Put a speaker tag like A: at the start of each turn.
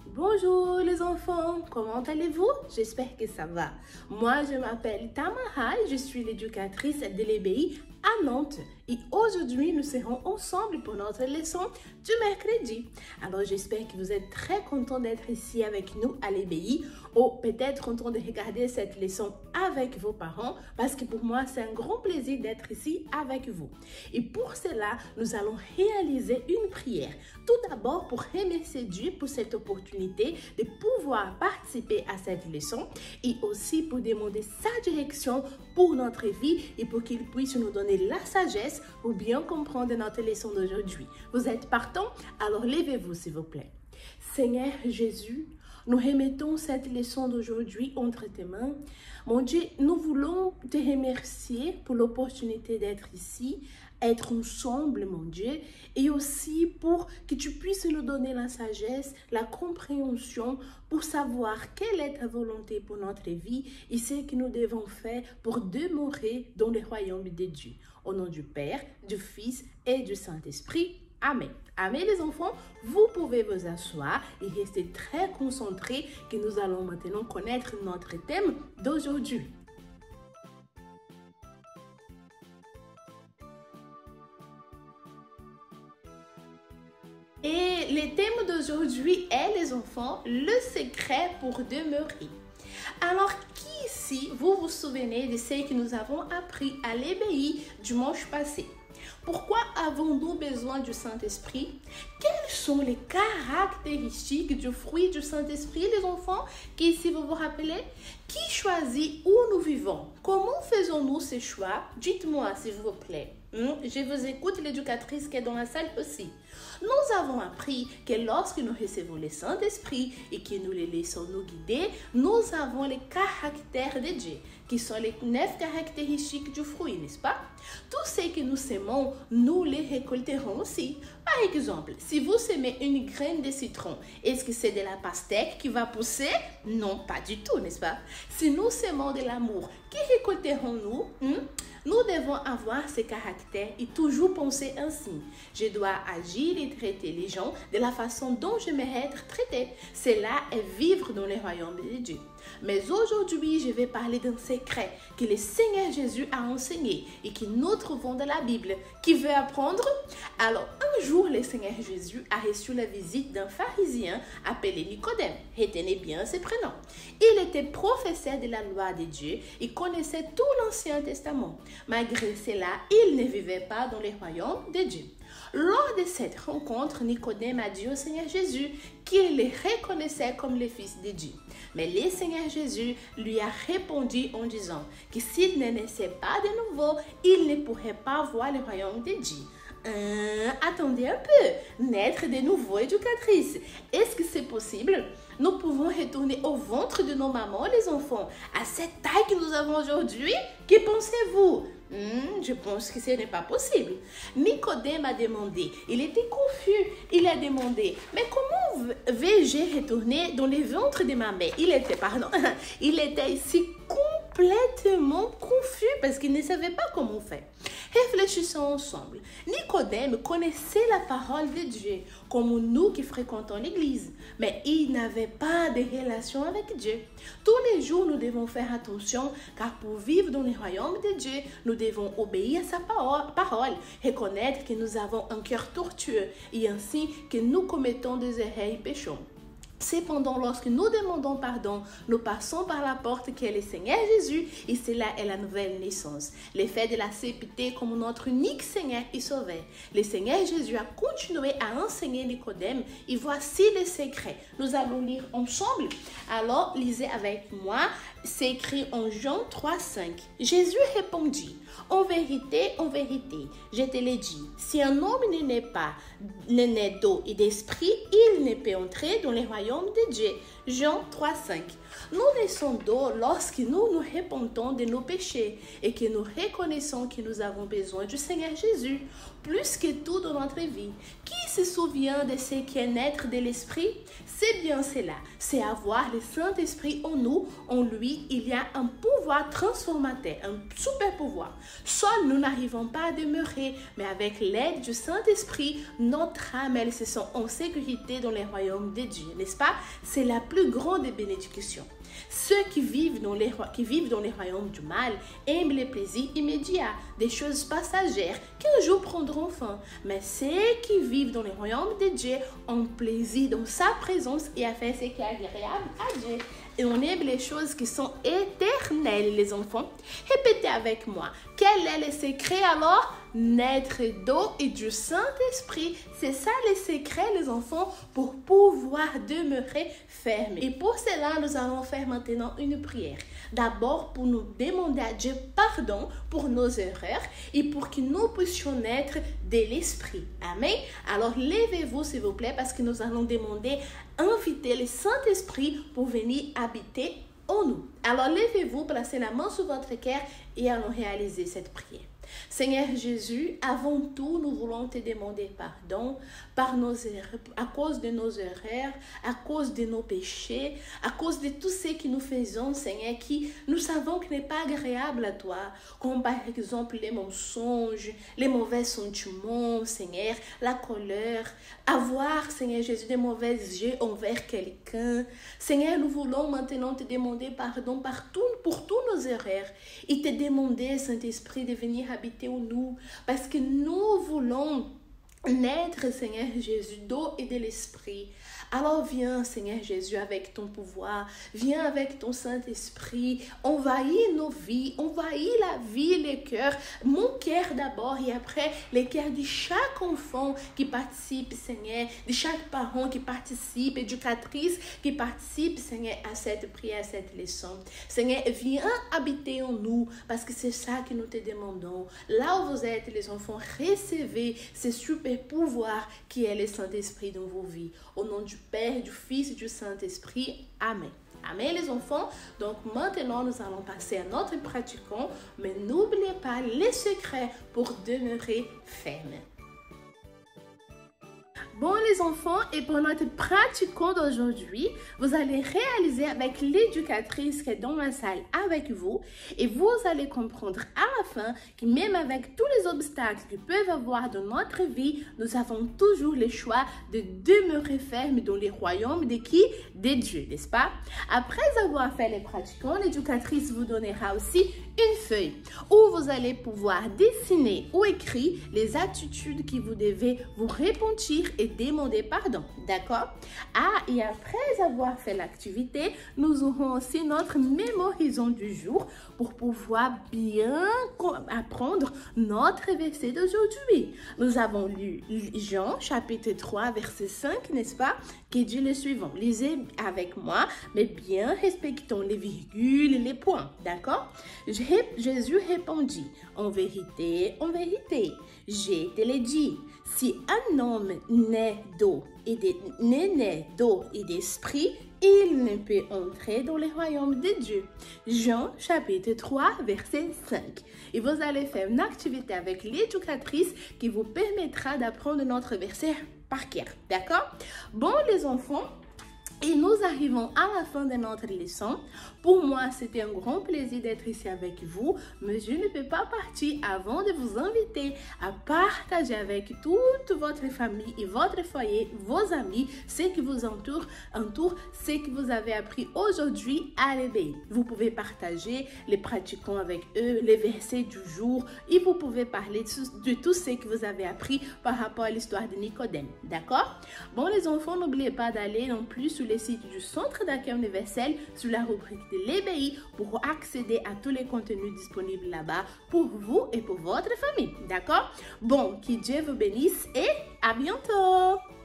A: Bonjour les enfants, comment allez-vous? J'espère que ça va. Moi, je m'appelle Tamara et je suis l'éducatrice de l'EBI à Nantes. Et aujourd'hui, nous serons ensemble pour notre leçon du mercredi. Alors, j'espère que vous êtes très contents d'être ici avec nous à l'EBI ou peut-être contents de regarder cette leçon avec vos parents parce que pour moi, c'est un grand plaisir d'être ici avec vous. Et pour cela, nous allons réaliser une prière. Tout d'abord, pour remercier Dieu pour cette opportunité de pouvoir participer à cette leçon et aussi pour demander sa direction pour notre vie et pour qu'il puisse nous donner la sagesse pour bien comprendre notre leçon d'aujourd'hui. Vous êtes partants? Alors levez-vous s'il vous plaît. Seigneur Jésus, nous remettons cette leçon d'aujourd'hui entre tes mains. Mon Dieu, nous voulons te remercier pour l'opportunité d'être ici, être ensemble, mon Dieu, et aussi pour que tu puisses nous donner la sagesse, la compréhension pour savoir quelle est ta volonté pour notre vie et ce que nous devons faire pour demeurer dans le royaume de Dieu. Au nom du Père, du Fils et du Saint-Esprit. Amen. Amen les enfants, vous pouvez vous asseoir et rester très concentrés que nous allons maintenant connaître notre thème d'aujourd'hui. Et le thème d'aujourd'hui est, les enfants, le secret pour demeurer. Alors, qui ici, vous vous souvenez de ce que nous avons appris à l'EBI dimanche passé? Pourquoi avons-nous besoin du Saint-Esprit? Quelles sont les caractéristiques du fruit du Saint-Esprit, les enfants? Qui ici vous vous rappelez? Qui choisit où nous vivons? Comment faisons-nous ces choix? Dites-moi s'il vous plaît. Je vous écoute, l'éducatrice qui est dans la salle aussi. Nous avons appris que lorsque nous recevons le Saint-Esprit et que nous les laissons nous guider, nous avons les caractères de Dieu, qui sont les 9 caractéristiques du fruit, n'est-ce pas? Tout ce que nous sémons, nous les récolterons aussi. Par exemple, si vous semez une graine de citron, est-ce que c'est de la pastèque qui va pousser? Non, pas du tout, n'est-ce pas? Si nous semons de l'amour, qui récolterons-nous? Nous devons avoir ces caractères et toujours penser ainsi. Je dois agir et traiter les gens de la façon dont j'aimerais être traité. Cela est vivre dans le royaume de Dieu. Mais aujourd'hui, je vais parler d'un secret que le Seigneur Jésus a enseigné et que nous trouvons dans la Bible. Qui veut apprendre? Alors, un jour, le Seigneur Jésus a reçu la visite d'un pharisien appelé Nicodème. Retenez bien ses prénoms. Il était professeur de la loi de Dieu et connaissait tout l'Ancien Testament. Malgré cela, il ne vivait pas dans le royaume de Dieu. Lors de cette rencontre, Nicodème a dit au Seigneur Jésus qu'il le reconnaissait comme le Fils de Dieu. Mais le Seigneur Jésus lui a répondu en disant que s'il ne naissait pas de nouveau, il ne pourrait pas voir le royaume de Dieu. Attendez un peu, naître de nouveau, éducatrice. Est-ce que c'est possible? Nous pouvons retourner au ventre de nos mamans, les enfants, à cette taille que nous avons aujourd'hui? Que pensez-vous? Je pense que ce n'est pas possible. Nicodème a demandé, il était confus, il a demandé, mais comment vais-je retourner dans le ventre de ma mère? Il était ici complètement confus parce qu'il ne savait pas comment faire. Réfléchissons ensemble. Nicodème connaissait la parole de Dieu, comme nous qui fréquentons l'église, mais il n'avait pas de relation avec Dieu. Tous les jours, nous devons faire attention, car pour vivre dans le royaume de Dieu, nous devons obéir à sa parole, reconnaître que nous avons un cœur tortueux et ainsi que nous commettons des erreurs et péchons. Cependant, lorsque nous demandons pardon, nous passons par la porte qui est le Seigneur Jésus et cela est la nouvelle naissance. Le fait de l'accepter comme notre unique Seigneur et Sauveur. Le Seigneur Jésus a continué à enseigner Nicodème et voici le secret. Nous allons lire ensemble. Alors, lisez avec moi. C'est écrit en Jean 3,5. Jésus répondit, en vérité, je te le dis, si un homme ne naît d'eau et d'esprit, il ne peut entrer dans le royaume de Dieu. Jean 3,5. Nous naissons d'eau lorsque nous nous repentons de nos péchés et que nous reconnaissons que nous avons besoin du Seigneur Jésus, plus que tout dans notre vie. Qui se souvient de ce qui est naître de l'Esprit? C'est bien cela, c'est avoir le Saint-Esprit en nous, en lui, vie, il y a un pouvoir transformateur, un super pouvoir. Seuls nous n'arrivons pas à demeurer, mais avec l'aide du Saint-Esprit, notre âme, elle se sent en sécurité dans les royaumes de Dieu, n'est-ce pas? C'est la plus grande des bénédictions. Ceux qui vivent dans les royaumes du mal aiment les plaisirs immédiats, des choses passagères qui un jour prendront fin. Mais ceux qui vivent dans les royaumes de Dieu ont plaisir dans sa présence et à faire ce qui est agréable à Dieu. Et on aime les choses qui sont éternelles, les enfants. Répétez avec moi. Quel est le secret alors? Naître d'eau et du Saint-Esprit. C'est ça le secret, les enfants, pour pouvoir demeurer ferme. Et pour cela, nous allons faire maintenant une prière. D'abord, pour nous demander à Dieu pardon pour nos erreurs et pour que nous puissions naître de l'Esprit. Amen. Alors, levez-vous, s'il vous plaît, parce que nous allons demander, inviter le Saint-Esprit pour venir habiter en nous. Alors, levez-vous, placez la main sur votre cœur et allons réaliser cette prière. Seigneur Jésus, avant tout, nous voulons te demander pardon par nos erreurs, à cause de nos erreurs, à cause de nos péchés, à cause de tout ce que nous faisons, Seigneur, qui nous savons que n'est pas agréable à toi, comme par exemple les mensonges, les mauvais sentiments, Seigneur, la colère, avoir, Seigneur Jésus, des mauvais yeux envers quelqu'un. Seigneur, nous voulons maintenant te demander pardon pour tous nos erreurs et te demander, Saint-Esprit, de venir habiter en nous, parce que nous voulons naître, Seigneur Jésus, d'eau et de l'Esprit. Alors viens, Seigneur Jésus, avec ton pouvoir, viens avec ton Saint-Esprit, envahis nos vies, envahis la vie, les cœurs, mon cœur d'abord et après les cœurs de chaque enfant qui participe, Seigneur, de chaque parent qui participe, éducatrice qui participe, Seigneur, à cette prière, à cette leçon. Seigneur, viens habiter en nous, parce que c'est ça que nous te demandons. Là où vous êtes, les enfants, recevez ce super pouvoir qui est le Saint-Esprit dans vos vies. Au nom du Père, du Fils et du Saint-Esprit. Amen. Amen les enfants. Donc maintenant, nous allons passer à notre pratiquant. Mais n'oubliez pas les secrets pour demeurer ferme. Bon les enfants, et pour notre pratiquant d'aujourd'hui, vous allez réaliser avec l'éducatrice qui est dans la salle avec vous et vous allez comprendre à la fin que même avec tous les obstacles que peuvent avoir dans notre vie, nous avons toujours le choix de demeurer ferme dans les royaumes de qui? De Dieu, n'est-ce pas? Après avoir fait les pratiquants, l'éducatrice vous donnera aussi une feuille où vous allez pouvoir dessiner ou écrire les attitudes que vous devez vous repentir et demander pardon, d'accord? Ah, et après avoir fait l'activité, nous aurons aussi notre mémorisation du jour pour pouvoir bien apprendre notre verset d'aujourd'hui. Nous avons lu Jean chapitre 3 verset 5, n'est-ce pas? Qui dit le suivant, lisez avec moi, mais bien respectons les virgules et les points, d'accord? Jésus répondit, en vérité, je te l'ai dit, si un homme naît d'eau et d'esprit, il ne peut entrer dans le royaume de Dieu. Jean chapitre 3 verset 5. Et vous allez faire une activité avec l'éducatrice qui vous permettra d'apprendre notre verset par cœur. D'accord? Bon les enfants, et nous arrivons à la fin de notre leçon. Pour moi, c'était un grand plaisir d'être ici avec vous, mais je ne peux pas partir avant de vous inviter à partager avec toute votre famille et votre foyer, vos amis, ceux qui vous entourent, ce que vous avez appris aujourd'hui à l'EBI. Vous pouvez partager les pratiquants avec eux, les versets du jour, et vous pouvez parler de tout ce que vous avez appris par rapport à l'histoire de Nicodème. D'accord? Bon, les enfants, n'oubliez pas d'aller non plus sur le site du Centre d'accueil universel sur la rubrique de l'EBI pour accéder à tous les contenus disponibles là-bas pour vous et pour votre famille. D'accord? Bon, que Dieu vous bénisse et à bientôt!